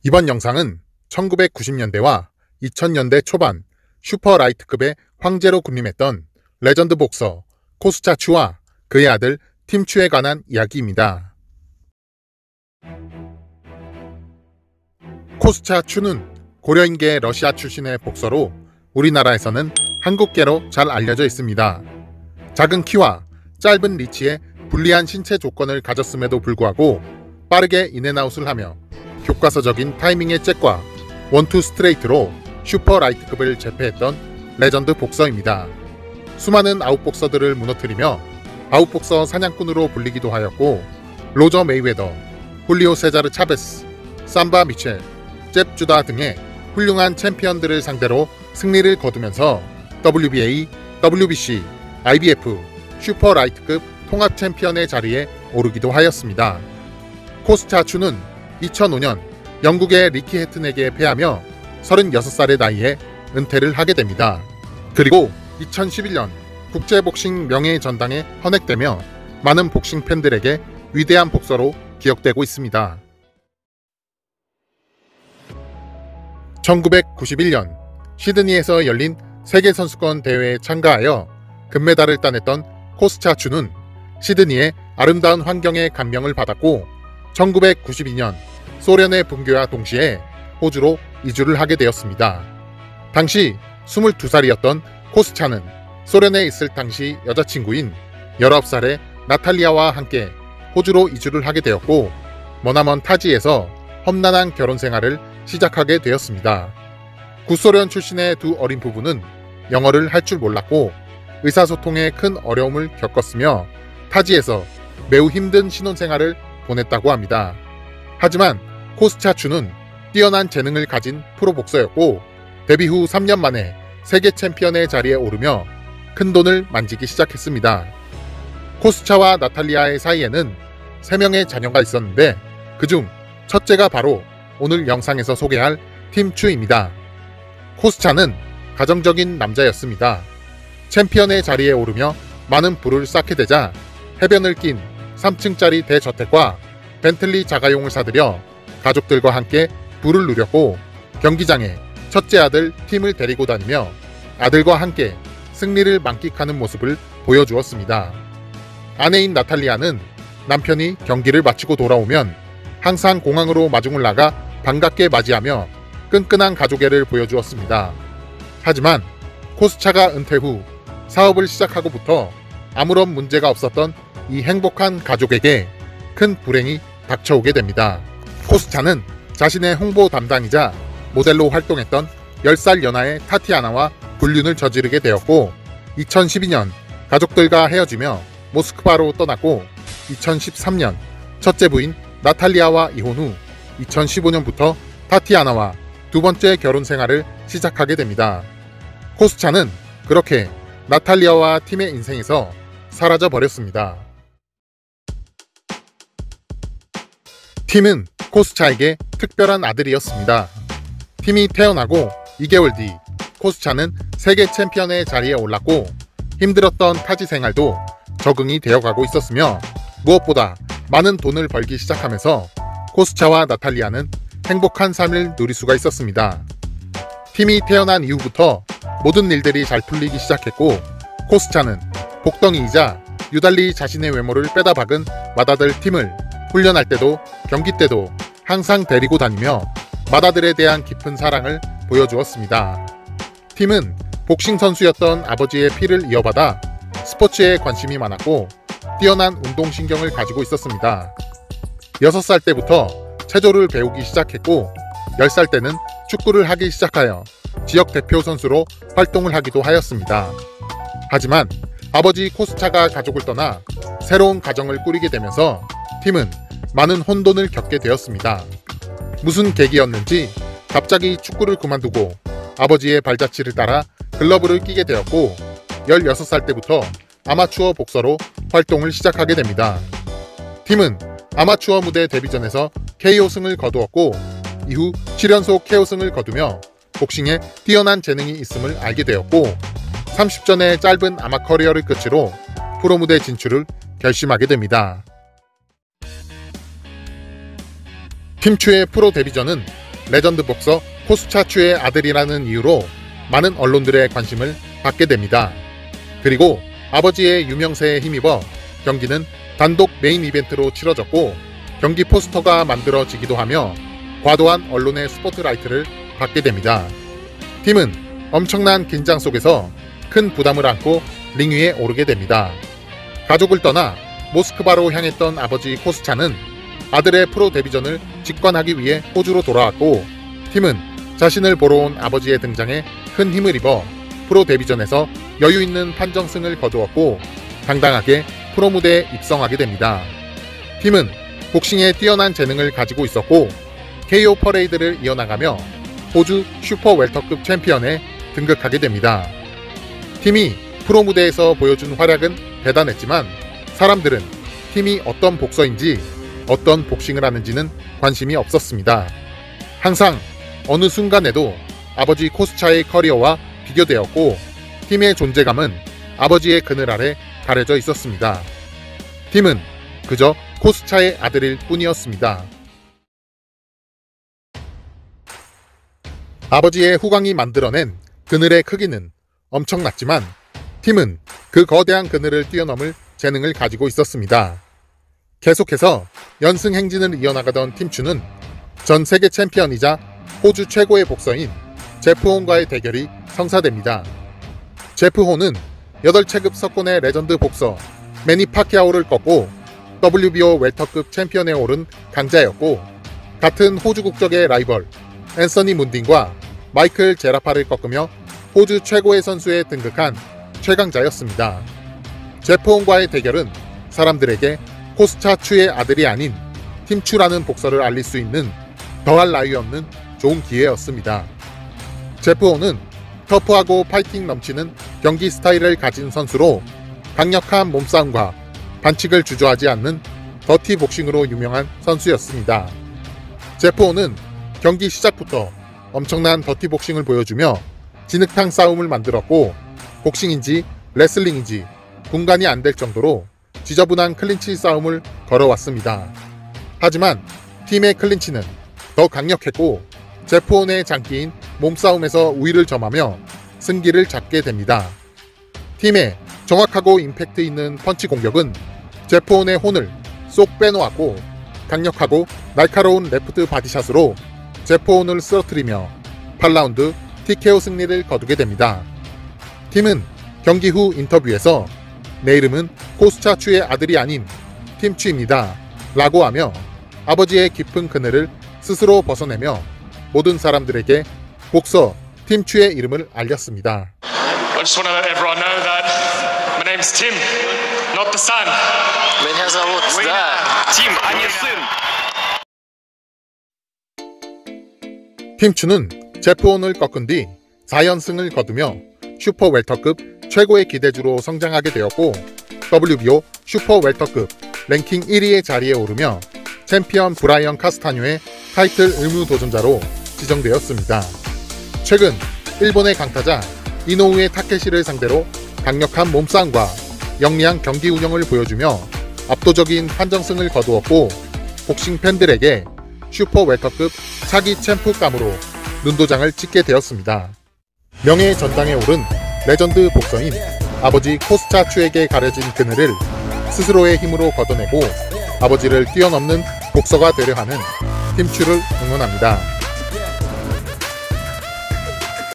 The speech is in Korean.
이번 영상은 1990년대와 2000년대 초반 슈퍼라이트급의 황제로 군림했던 레전드 복서 코스차 추와 그의 아들 팀 추에 관한 이야기입니다. 코스차 추는 고려인계 러시아 출신의 복서로 우리나라에서는 한국계로 잘 알려져 있습니다. 작은 키와 짧은 리치에 불리한 신체 조건을 가졌음에도 불구하고 빠르게 인앤아웃을 하며 교과서적인 타이밍의 잽과 원투 스트레이트로 슈퍼라이트급을 제패했던 레전드 복서입니다. 수많은 아웃복서들을 무너뜨리며 아웃복서 사냥꾼으로 불리기도 하였고, 로저 메이웨더, 훌리오 세자르 차베스, 삼바 미첼, 잽 주다 등의 훌륭한 챔피언들을 상대로 승리를 거두면서 WBA, WBC, IBF, 슈퍼라이트급 통합 챔피언의 자리에 오르기도 하였습니다. 코스차 추는 2005년 영국의 리키 해튼에게 패하며 36살의 나이에 은퇴를 하게 됩니다. 그리고 2011년 국제복싱 명예전당에 헌액되며 많은 복싱 팬들에게 위대한 복서로 기억되고 있습니다. 1991년 시드니에서 열린 세계선수권 대회에 참가하여 금메달을 따냈던 코스차 추는 시드니의 아름다운 환경에 감명을 받았고, 1992년 소련의 붕괴와 동시에 호주로 이주를 하게 되었습니다. 당시 22살이었던 코스차는 소련에 있을 당시 여자친구인 19살의 나탈리아와 함께 호주로 이주를 하게 되었고, 머나먼 타지에서 험난한 결혼 생활을 시작하게 되었습니다. 구소련 출신의 두 어린 부부는 영어를 할 줄 몰랐고 의사소통에 큰 어려움을 겪었으며 타지에서 매우 힘든 신혼생활을 보냈다고 합니다. 하지만 코스차 추는 뛰어난 재능을 가진 프로복서였고, 데뷔 후 3년 만에 세계 챔피언의 자리에 오르며 큰 돈을 만지기 시작했습니다. 코스차와 나탈리아의 사이에는 3명의 자녀가 있었는데 그중 첫째가 바로 오늘 영상에서 소개할 팀 추입니다. 코스차는 가정적인 남자였습니다. 챔피언의 자리에 오르며 많은 부를 쌓게 되자 해변을 낀 3층짜리 대저택과 벤틀리 자가용을 사들여 가족들과 함께 부를 누렸고, 경기장에 첫째 아들 팀을 데리고 다니며 아들과 함께 승리를 만끽하는 모습을 보여주었습니다. 아내인 나탈리아는 남편이 경기를 마치고 돌아오면 항상 공항으로 마중을 나가 반갑게 맞이하며 끈끈한 가족애를 보여주었습니다. 하지만 코스차가 은퇴 후 사업을 시작하고부터 아무런 문제가 없었던 이 행복한 가족에게 큰 불행이 닥쳐오게 됩니다. 코스차는 자신의 홍보 담당이자 모델로 활동했던 10살 연하의 타티아나와 불륜을 저지르게 되었고, 2012년 가족들과 헤어지며 모스크바로 떠났고, 2013년 첫째 부인 나탈리아와 이혼 후 2015년부터 타티아나와 두 번째 결혼 생활을 시작하게 됩니다. 코스차는 그렇게 나탈리아와 팀의 인생에서 사라져 버렸습니다. 팀은 코스차에게 특별한 아들이었습니다. 팀이 태어나고 2개월 뒤 코스차는 세계 챔피언의 자리에 올랐고, 힘들었던 타지 생활도 적응이 되어가고 있었으며 무엇보다 많은 돈을 벌기 시작하면서 코스차와 나탈리아는 행복한 삶을 누릴 수가 있었습니다. 팀이 태어난 이후부터 모든 일들이 잘 풀리기 시작했고, 코스차는 복덩이이자 유달리 자신의 외모를 빼다 박은 맏아들 팀을 훈련할 때도 경기 때도 항상 데리고 다니며 맏아들에 대한 깊은 사랑을 보여주었습니다. 팀은 복싱 선수였던 아버지의 피를 이어받아 스포츠에 관심이 많았고 뛰어난 운동신경을 가지고 있었습니다. 6살 때부터 체조를 배우기 시작했고, 10살 때는 축구를 하기 시작하여 지역 대표 선수로 활동을 하기도 하였습니다. 하지만 아버지 코스차가 가족을 떠나 새로운 가정을 꾸리게 되면서 팀은 많은 혼돈을 겪게 되었습니다. 무슨 계기였는지 갑자기 축구를 그만두고 아버지의 발자취를 따라 글러브를 끼게 되었고, 16살 때부터 아마추어 복서로 활동을 시작하게 됩니다. 팀은 아마추어 무대 데뷔전에서 KO승을 거두었고, 이후 7연속 KO승을 거두며 복싱에 뛰어난 재능이 있음을 알게 되었고, 30전의 짧은 아마 커리어를 끝으로 프로 무대 진출을 결심하게 됩니다. 팀 추의 프로 데뷔전은 레전드 복서 코스차추의 아들이라는 이유로 많은 언론들의 관심을 받게 됩니다. 그리고 아버지의 유명세에 힘입어 경기는 단독 메인 이벤트로 치러졌고 경기 포스터가 만들어지기도 하며 과도한 언론의 스포트라이트를 받게 됩니다. 팀은 엄청난 긴장 속에서 큰 부담을 안고 링 위에 오르게 됩니다. 가족을 떠나 모스크바로 향했던 아버지 코스차는 아들의 프로 데뷔전을 직관하기 위해 호주로 돌아왔고 팀은 자신을 보러 온 아버지의 등장에 큰 힘을 입어 프로 데뷔전에서 여유 있는 판정승을 거두었고 당당하게 프로 무대에 입성하게 됩니다. 팀은 복싱에 뛰어난 재능을 가지고 있었고 KO 퍼레이드를 이어나가며 호주 슈퍼 웰터급 챔피언에 등극하게 됩니다. 팀이 프로 무대에서 보여준 활약은 대단했지만 사람들은 팀이 어떤 복서인지 어떤 복싱을 하는지는 관심이 없었습니다. 항상 어느 순간에도 아버지 코스차의 커리어와 비교되었고 팀의 존재감은 아버지의 그늘 아래 가려져 있었습니다. 팀은 그저 코스차의 아들일 뿐이었습니다. 아버지의 후광이 만들어낸 그늘의 크기는 엄청났지만 팀은 그 거대한 그늘을 뛰어넘을 재능을 가지고 있었습니다. 계속해서 연승 행진을 이어나가던 팀추는 전 세계 챔피언이자 호주 최고의 복서인 제프 혼과의 대결이 성사됩니다. 제프 혼은 8체급 석권의 레전드 복서 매니 파키아오를 꺾고 WBO 웰터급 챔피언에 오른 강자였고 같은 호주 국적의 라이벌 앤서니 문딘과 마이클 제라파를 꺾으며 호주 최고의 선수에 등극한 최강자였습니다. 제프 혼과의 대결은 사람들에게 코스차추의 아들이 아닌 팀추라는 복서를 알릴 수 있는 더할 나위 없는 좋은 기회였습니다. 제프 혼은 터프하고 파이팅 넘치는 경기 스타일을 가진 선수로 강력한 몸싸움과 반칙을 주저하지 않는 더티 복싱으로 유명한 선수였습니다. 제프 혼은 경기 시작부터 엄청난 더티 복싱을 보여주며 진흙탕 싸움을 만들었고 복싱인지 레슬링인지 분간이 안 될 정도로 지저분한 클린치 싸움을 걸어왔습니다. 하지만 팀의 클린치는 더 강력했고 제프 혼의 장기인 몸싸움에서 우위를 점하며 승기를 잡게 됩니다. 팀의 정확하고 임팩트 있는 펀치 공격은 제프 혼의 혼을 쏙 빼놓았고 강력하고 날카로운 레프트 바디샷으로 제프 혼을 쓰러뜨리며 8라운드 TKO 승리를 거두게 됩니다. 팀은 경기 후 인터뷰에서 내 이름은 코스차추의 아들이 아닌 팀추입니다 라고 하며 아버지의 깊은 그늘을 스스로 벗어내며 모든 사람들에게 복서 팀추의 이름을 알렸습니다. I just want to let everyone know that my name's Tim, not the son. Меня зовут Tim, 아니 슨. 팀추는 제프 혼을 꺾은 뒤 4연승을 거두며 슈퍼 웰터급 최고의 기대주로 성장하게 되었고 WBO 슈퍼 웰터급 랭킹 1위의 자리에 오르며 챔피언 브라이언 카스타뉴의 타이틀 의무 도전자로 지정되었습니다. 최근 일본의 강타자 이노우에 타케시를 상대로 강력한 몸싸움과 영리한 경기 운영을 보여주며 압도적인 판정승을 거두었고 복싱 팬들에게 슈퍼 웰터급 차기 챔프감으로 눈도장을 찍게 되었습니다. 명예의 전당에 오른 레전드 복서인 아버지 코스차추에게 가려진 그늘을 스스로의 힘으로 걷어내고 아버지를 뛰어넘는 복서가 되려 하는 팀추를 응원합니다.